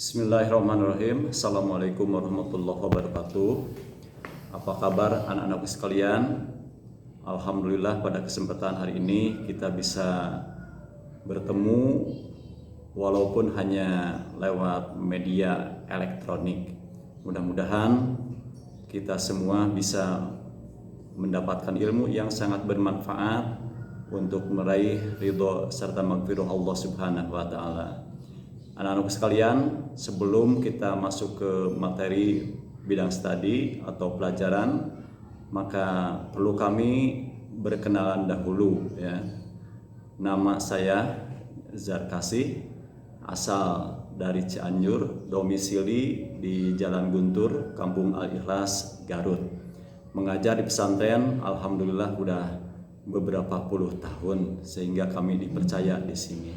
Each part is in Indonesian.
Bismillahirrahmanirrahim. Assalamualaikum warahmatullahi wabarakatuh. Apa kabar anak-anakku sekalian? Alhamdulillah pada kesempatan hari ini kita bisa bertemu walaupun hanya lewat media elektronik. Mudah-mudahan kita semua bisa mendapatkan ilmu yang sangat bermanfaat untuk meraih ridho serta maghfirah Allah Subhanahu wa taala. Anak-anak sekalian, sebelum kita masuk ke materi bidang studi atau pelajaran, maka perlu kami berkenalan dahulu ya. Nama saya Zarkasih, asal dari Cianjur, domisili di Jalan Guntur, Kampung Al-Ikhlas, Garut. Mengajar di pesantren, alhamdulillah udah beberapa puluh tahun sehingga kami dipercaya di sini.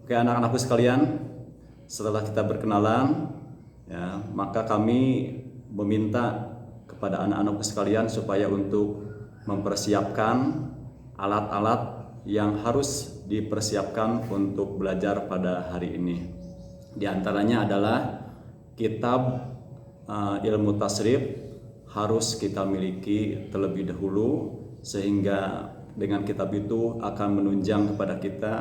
Oke, anak-anakku sekalian, setelah kita berkenalan, ya, maka kami meminta kepada anak-anakku sekalian supaya untuk mempersiapkan alat-alat yang harus dipersiapkan untuk belajar pada hari ini. Di antaranya adalah kitab ilmu tasrif harus kita miliki terlebih dahulu, sehingga dengan kitab itu akan menunjang kepada kita,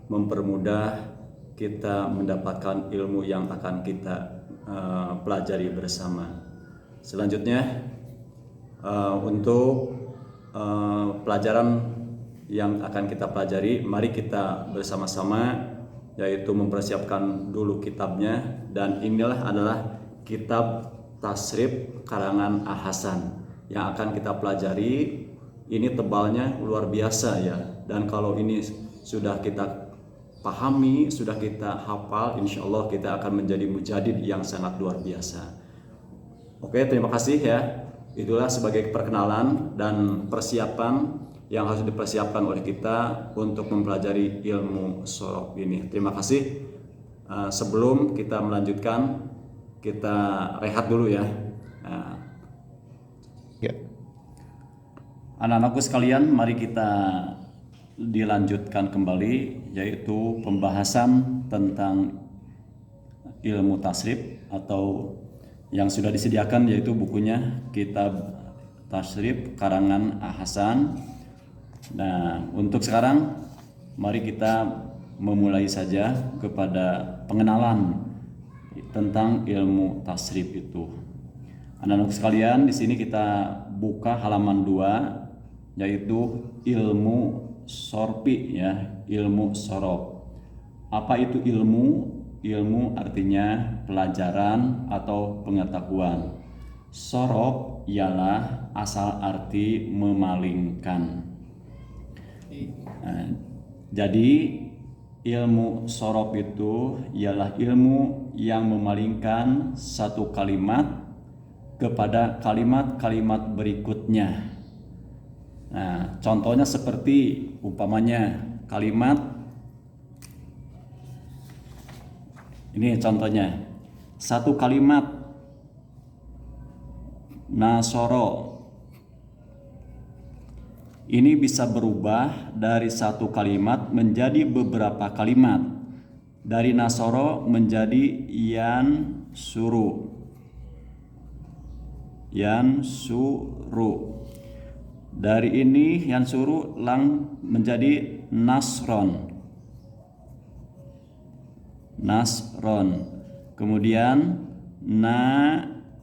mempermudah kita mendapatkan ilmu yang akan kita pelajari bersama. Selanjutnya untuk pelajaran yang akan kita pelajari, mari kita bersama-sama yaitu mempersiapkan dulu kitabnya, dan inilah adalah kitab tasrif karangan Al-Hasan yang akan kita pelajari. Ini tebalnya luar biasa ya, dan kalau ini sudah kita pahami, sudah kita hafal, insya Allah kita akan menjadi mujadid yang sangat luar biasa. Oke, terima kasih ya. Itulah sebagai perkenalan dan persiapan yang harus dipersiapkan oleh kita untuk mempelajari ilmu sorof ini. Terima kasih. Sebelum kita melanjutkan, kita rehat dulu ya. Anak-anakku sekalian, mari kita dilanjutkan kembali, yaitu pembahasan tentang ilmu tasrif atau yang sudah disediakan, yaitu bukunya kitab tasrif karangan Al-Hasan. Nah, untuk sekarang mari kita memulai saja kepada pengenalan tentang ilmu tasrif itu. Anak-anak sekalian, di sini kita buka halaman 2, yaitu ilmu sorpi ya, ilmu sorof. Apa itu ilmu? Ilmu artinya pelajaran atau pengetahuan. Sorof ialah asal arti memalingkan. Jadi ilmu sorof itu ialah ilmu yang memalingkan satu kalimat kepada kalimat-kalimat berikutnya. Nah, contohnya seperti umpamanya kalimat ini, contohnya satu kalimat nasoro ini bisa berubah dari satu kalimat menjadi beberapa kalimat, dari nasoro menjadi yansuru. Dari ini yansuru menjadi nasron. Kemudian nasirun,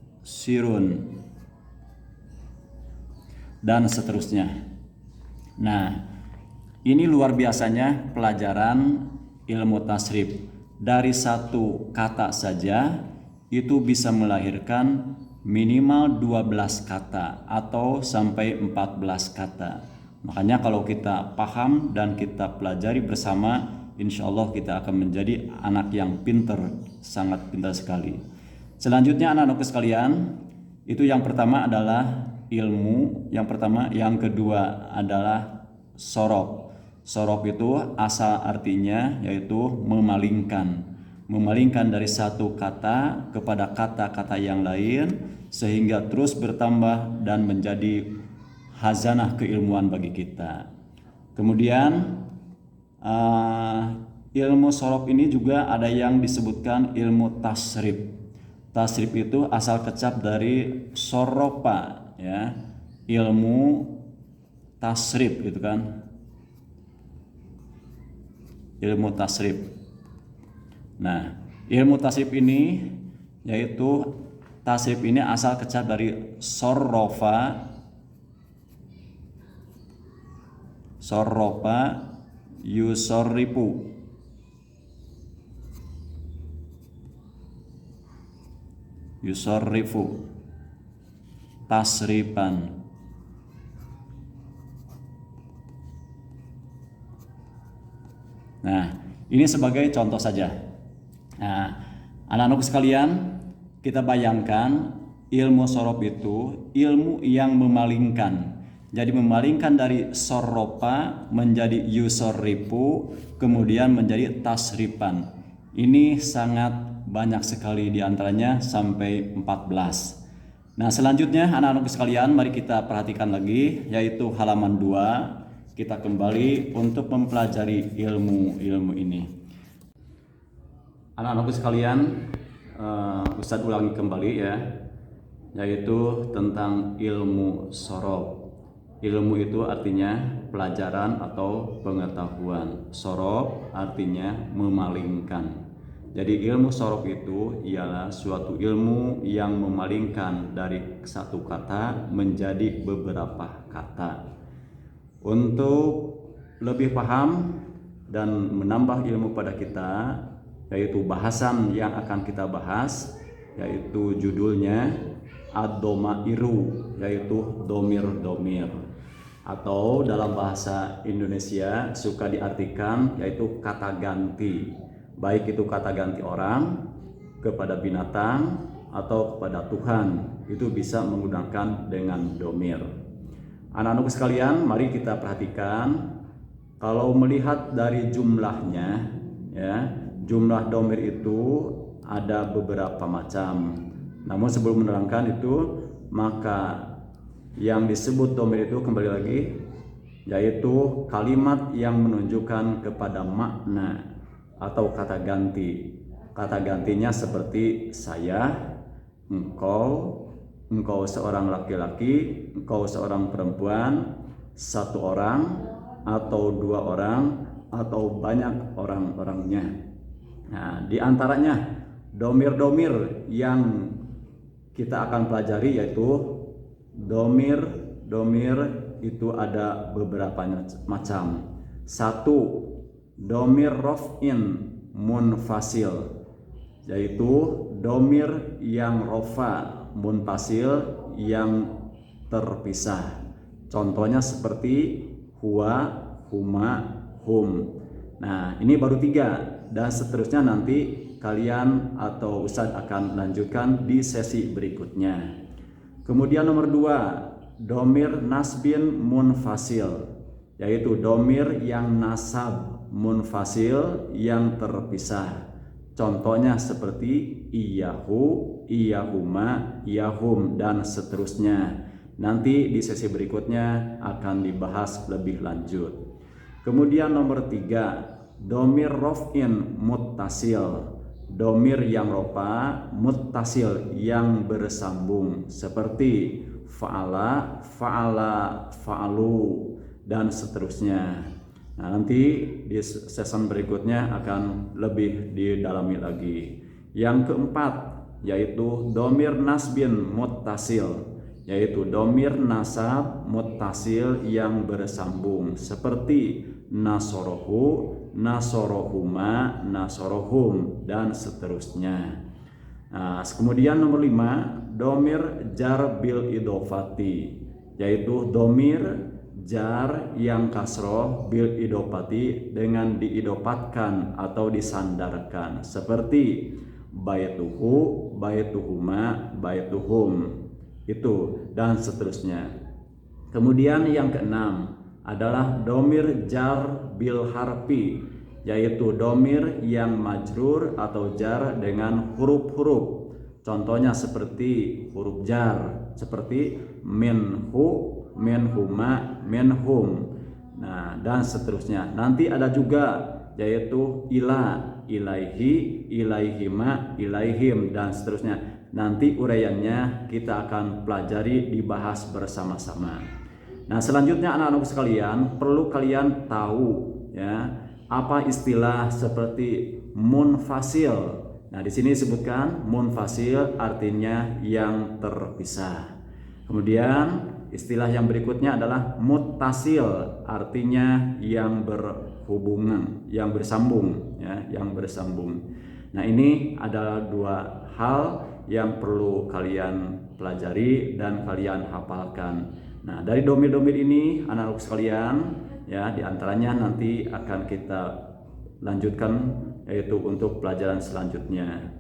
dan seterusnya. Nah, ini luar biasanya pelajaran ilmu tasrif. Dari satu kata saja itu bisa melahirkan minimal 12 kata atau sampai 14 kata. Makanya kalau kita paham dan kita pelajari bersama, insya Allah kita akan menjadi anak yang pinter, sangat pintar sekali. Selanjutnya anak-anakku sekalian, itu yang pertama adalah ilmu, yang kedua adalah sorof. Sorof itu asal artinya yaitu memalingkan dari satu kata kepada kata-kata yang lain, sehingga terus bertambah dan menjadi hazanah keilmuan bagi kita. Kemudian ilmu sorof ini juga ada yang disebutkan ilmu tasrif. Tasrif itu asal kecap dari soropa, ya, ilmu tasrif gitu kan, ilmu tasrif. Nah, ilmu tasrif ini yaitu tasrif ini asal kecap dari sorofa, yusorrifu, tasrifan. Nah, ini sebagai contoh saja. Nah, anak-anak sekalian, kita bayangkan ilmu sorof itu ilmu yang memalingkan. Jadi memalingkan dari soropa menjadi yusorrifu, kemudian menjadi tasrifan. Ini sangat banyak sekali, diantaranya sampai 14. Nah, selanjutnya anak-anak sekalian, mari kita perhatikan lagi, yaitu halaman 2. Kita kembali untuk mempelajari ilmu-ilmu ini. Anak-anak sekalian, Ustadz ulangi kembali ya, yaitu tentang ilmu sorof. Ilmu itu artinya pelajaran atau pengetahuan. Sorof artinya memalingkan. Jadi ilmu sorof itu ialah suatu ilmu yang memalingkan dari satu kata menjadi beberapa kata. Untuk lebih paham dan menambah ilmu pada kita, yaitu bahasan yang akan kita bahas, yaitu judulnya ad-domairu, yaitu domir-domir, atau dalam bahasa Indonesia suka diartikan yaitu kata ganti, baik itu kata ganti orang kepada binatang atau kepada Tuhan, itu bisa menggunakan dengan domir. Anak-anak sekalian, mari kita perhatikan, kalau melihat dari jumlahnya, ya, jumlah domir itu ada beberapa macam. Namun sebelum menerangkan itu, maka yang disebut domir itu kembali lagi, yaitu kalimat yang menunjukkan kepada makna atau kata ganti. Kata gantinya seperti saya, engkau, engkau seorang laki-laki, engkau seorang perempuan, satu orang atau dua orang atau banyak orang-orangnya. Nah, di antaranya domir-domir yang kita akan pelajari yaitu domir itu ada beberapa macam. Satu, domir rof'in munfasil, yaitu domir yang rofa munfasil yang terpisah. Contohnya seperti huwa, huma, hum. Nah, ini baru 3 dan seterusnya nanti kalian atau Ustadz akan lanjutkan di sesi berikutnya. Kemudian nomor 2, domir nasbin munfasil, yaitu domir yang nasab munfasil yang terpisah. Contohnya seperti iyahu, iyahuma, iyahum, dan seterusnya. Nanti di sesi berikutnya akan dibahas lebih lanjut. Kemudian nomor 3, domir rof'in muttasil, domir yang rofa muttasil yang bersambung seperti fa'ala, fa'ala, fa'alu, dan seterusnya. Nah, nanti di season berikutnya akan lebih didalami lagi. Yang keempat yaitu domir nasbin muttasil, yaitu domir nasab muttasil yang bersambung seperti nasorohu, nasorohuma, nasorohum, dan seterusnya. Nah, kemudian nomor 5, domir jar bil idofati, yaitu domir jar yang kasroh bil idopati dengan diidopatkan atau disandarkan seperti baituhu, baituhuma, baituhum, itu dan seterusnya. Kemudian yang keenam adalah domir jar bil harfi, yaitu domir yang majrur atau jar dengan huruf-huruf. Contohnya seperti huruf jar seperti minhu, minhuma, minhum. Nah, dan seterusnya. Nanti ada juga yaitu ila, ilaihi, ilaihima, ilaihim, dan seterusnya. Nanti uraiannya kita akan pelajari, dibahas bersama-sama. Nah, selanjutnya anak-anak sekalian, perlu kalian tahu ya, apa istilah seperti munfasil. Nah, di sini disebutkan munfasil artinya yang terpisah. Kemudian istilah yang berikutnya adalah muttasil, artinya yang berhubungan, yang bersambung ya, yang bersambung. Nah, ini adalah dua hal yang perlu kalian pelajari dan kalian hafalkan. Nah, dari domir-domir ini anak-anak sekalian ya, diantaranya nanti akan kita lanjutkan yaitu untuk pelajaran selanjutnya.